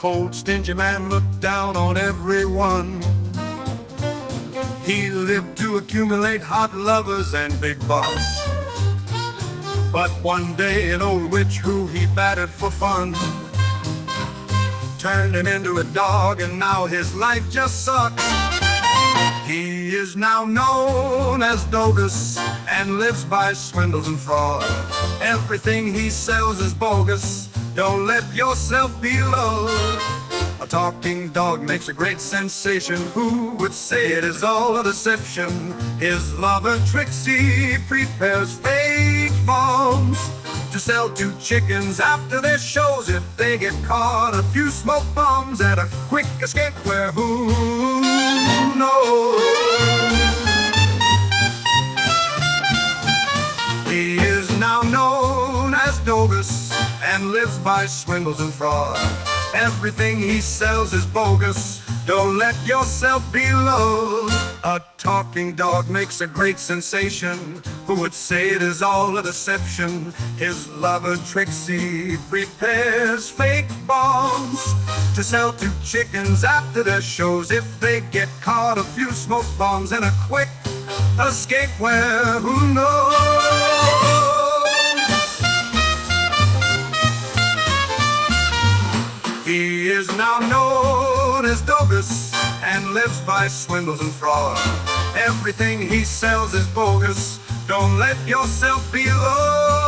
cold, stingy man looked down on everyone. He lived to accumulate hot lovers and big bucks. But one day an old witch who he battered for fun turned him into a dog, and now his life just sucks. He is now known as Dogus and lives by swindles and fraud. Everything he sells is bogus. Don't let yourself be lulled. A talking dog makes a great sensation. Who would say it is all a deception? His lover Trixie prepares fake bombs to sell to chickens after their shows. If they get caught, a few smoke bombs and a quick escape where who knows? He is now known as Dogus and lives by swindles and fraud. Everything he sells is bogus. Don't let yourself be lulled. A talking dog makes a great sensation. Who would say it is all a deception? His lover Trixie prepares fake bombs to sell to chickens after their shows. If they get caught, a few smoke bombs and a quick escape where who knows? He is now known as Dogus and lives by swindles and fraud. Everything he sells is bogus. Don't let yourself be lulled.